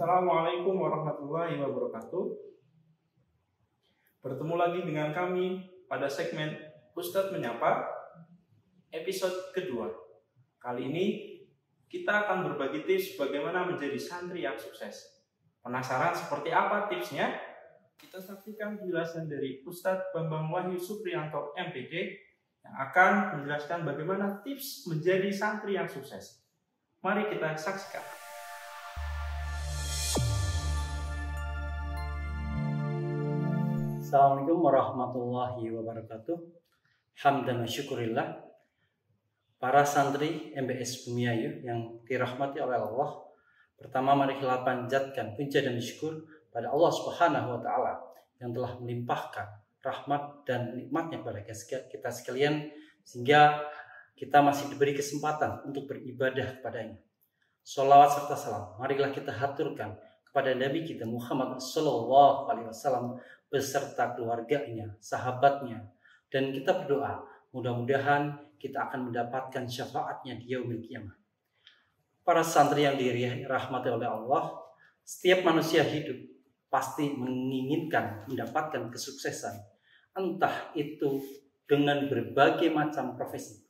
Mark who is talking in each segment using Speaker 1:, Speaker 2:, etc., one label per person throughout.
Speaker 1: Assalamualaikum warahmatullahi wabarakatuh. Bertemu lagi dengan kami pada segmen Ustadz Menyapa episode kedua. Kali ini kita akan berbagi tips bagaimana menjadi santri yang sukses. Penasaran seperti apa tipsnya? Kita saksikan penjelasan dari Ustadz Bambang Wahyu Supriyanto MPD yang akan menjelaskan bagaimana tips menjadi santri yang sukses. Mari kita saksikan.
Speaker 2: Assalamualaikum warahmatullahi wabarakatuh. Hamdan wa syukurillah. Para santri MBS Bumiayu yang dirahmati oleh Allah, pertama mari kita panjatkan puja dan syukur pada Allah Subhanahu wa taala yang telah melimpahkan rahmat dan nikmatnya kepada kita sekalian sehingga kita masih diberi kesempatan untuk beribadah kepadanya. Sholawat serta salam marilah kita haturkan kepada Nabi kita Muhammad sallallahu alaihi wasallam beserta keluarganya, sahabatnya, dan kita berdoa mudah-mudahan kita akan mendapatkan syafaatnya di yaumil qiyamah. Para santri yang dirahmati oleh Allah, setiap manusia hidup pasti menginginkan mendapatkan kesuksesan, entah itu dengan berbagai macam profesi.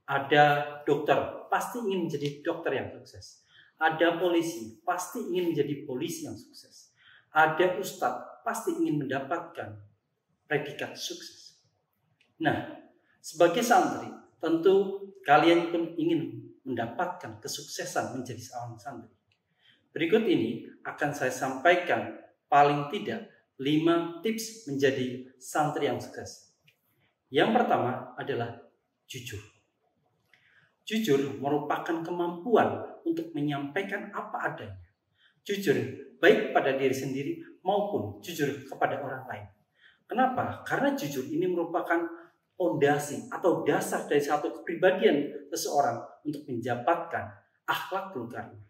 Speaker 2: Ada dokter, pasti ingin menjadi dokter yang sukses. Ada polisi, pasti ingin menjadi polisi yang sukses. Ada ustadz, pasti ingin mendapatkan predikat sukses. Nah, sebagai santri, tentu kalian pun ingin mendapatkan kesuksesan menjadi seorang santri. Berikut ini akan saya sampaikan paling tidak 5 tips menjadi santri yang sukses. Yang pertama adalah jujur. Jujur merupakan kemampuan untuk menyampaikan apa adanya. Jujur baik pada diri sendiri maupun jujur kepada orang lain. Kenapa? Karena jujur ini merupakan fondasi atau dasar dari satu kepribadian seseorang untuk mendapatkan akhlakul karimah.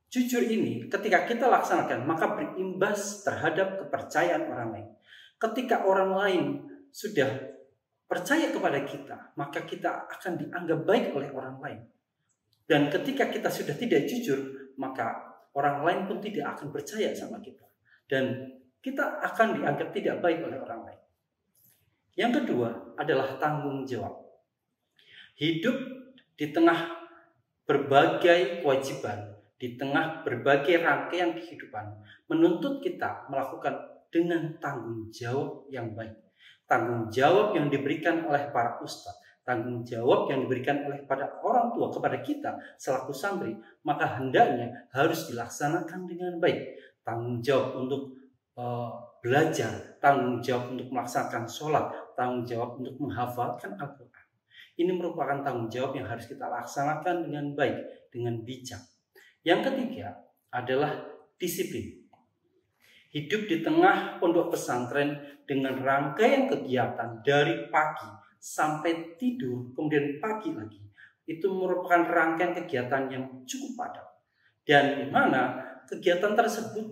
Speaker 2: Jujur ini ketika kita laksanakan maka berimbas terhadap kepercayaan orang lain. Ketika orang lain sudah percaya kepada kita, maka kita akan dianggap baik oleh orang lain. Dan ketika kita sudah tidak jujur, maka orang lain pun tidak akan percaya sama kita. Dan kita akan dianggap tidak baik oleh orang lain. Yang kedua adalah tanggung jawab. Hidup di tengah berbagai kewajiban, di tengah berbagai rangkaian kehidupan, menuntut kita melakukan dengan tanggung jawab yang baik. Tanggung jawab yang diberikan oleh para ustadz, tanggung jawab yang diberikan oleh pada orang tua kepada kita selaku santri, maka hendaknya harus dilaksanakan dengan baik. Tanggung jawab untuk belajar, tanggung jawab untuk melaksanakan sholat, tanggung jawab untuk menghafalkan Al-Quran. Ini merupakan tanggung jawab yang harus kita laksanakan dengan baik, dengan bijak. Yang ketiga adalah disiplin. Hidup di tengah pondok pesantren dengan rangkaian kegiatan dari pagi sampai tidur, kemudian pagi lagi. Itu merupakan rangkaian kegiatan yang cukup padat. Dan di mana kegiatan tersebut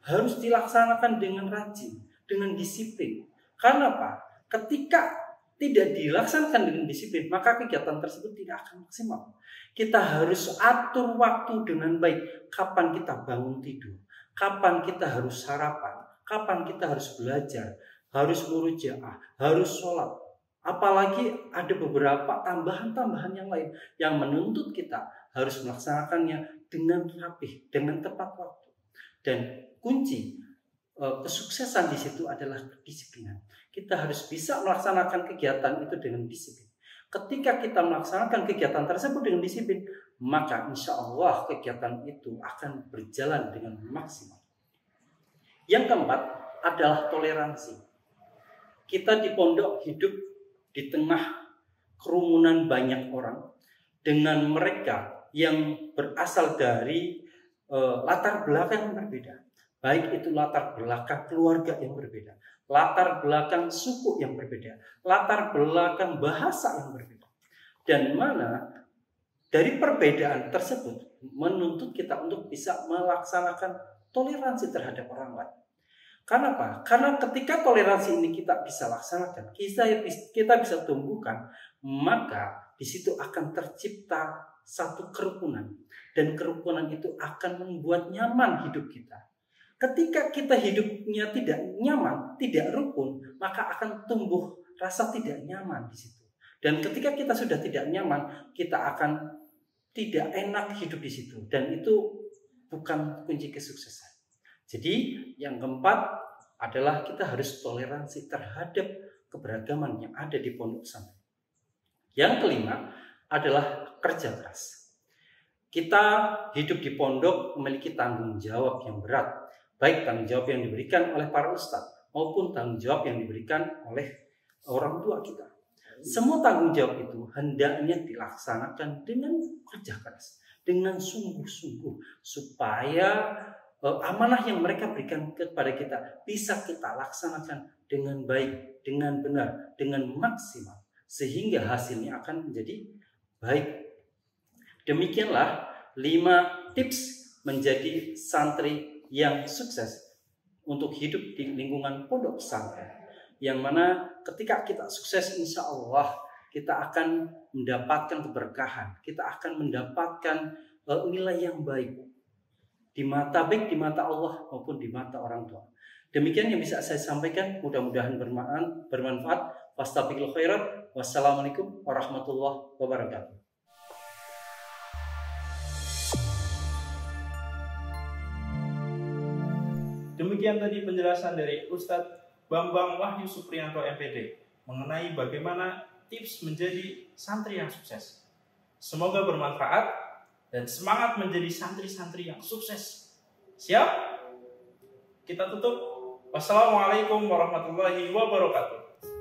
Speaker 2: harus dilaksanakan dengan rajin, dengan disiplin. Karena apa? Ketika tidak dilaksanakan dengan disiplin, maka kegiatan tersebut tidak akan maksimal. Kita harus atur waktu dengan baik. Kapan kita bangun tidur? Kapan kita harus sarapan? Kapan kita harus belajar? Harus murojaah, harus sholat. Apalagi ada beberapa tambahan-tambahan yang lain yang menuntut kita harus melaksanakannya dengan rapih, dengan tepat waktu. Dan kunci kesuksesan di situ adalah kedisiplinan. Kita harus bisa melaksanakan kegiatan itu dengan disiplin. Ketika kita melaksanakan kegiatan tersebut dengan disiplin, maka insya Allah kegiatan itu akan berjalan dengan maksimal. Yang keempat adalah toleransi. Kita di pondok hidup di tengah kerumunan banyak orang dengan mereka yang berasal dari latar belakang yang berbeda. Baik itu latar belakang keluarga yang berbeda, latar belakang suku yang berbeda, latar belakang bahasa yang berbeda. Dan mana dari perbedaan tersebut menuntut kita untuk bisa melaksanakan toleransi terhadap orang lain. Karena apa? Karena ketika toleransi ini kita bisa laksanakan, kita bisa tumbuhkan, maka di situ akan tercipta satu kerukunan. dan kerukunan itu akan membuat nyaman hidup kita. Ketika kita hidupnya tidak nyaman, tidak rukun, maka akan tumbuh rasa tidak nyaman di situ. Dan ketika kita sudah tidak nyaman, kita akan tidak enak hidup di situ. Dan itu bukan kunci kesuksesan. Jadi yang keempat adalah kita harus toleransi terhadap keberagaman yang ada di pondok pesantren. Yang kelima adalah kerja keras. Kita hidup di pondok memiliki tanggung jawab yang berat. Baik tanggung jawab yang diberikan oleh para ustadz maupun tanggung jawab yang diberikan oleh orang tua kita. Semua tanggung jawab itu hendaknya dilaksanakan dengan kerja keras, dengan sungguh-sungguh, supaya amanah yang mereka berikan kepada kita bisa kita laksanakan dengan baik, dengan benar, dengan maksimal, sehingga hasilnya akan menjadi baik. Demikianlah 5 tips menjadi santri yang sukses untuk hidup di lingkungan pondok pesantren, yang mana ketika kita sukses, insya Allah kita akan mendapatkan keberkahan, kita akan mendapatkan nilai yang baik di mata Allah maupun di mata orang tua. Demikian yang bisa saya sampaikan, mudah-mudahan bermanfaat. Fastabiqul khairat. Wassalamualaikum warahmatullahi wabarakatuh.
Speaker 1: Demikian tadi penjelasan dari Ustadz Bambang Wahyu Supriyanto MPD mengenai bagaimana tips menjadi santri yang sukses. Semoga bermanfaat dan semangat menjadi santri-santri yang sukses. Siap? Kita tutup. Wassalamualaikum warahmatullahi wabarakatuh.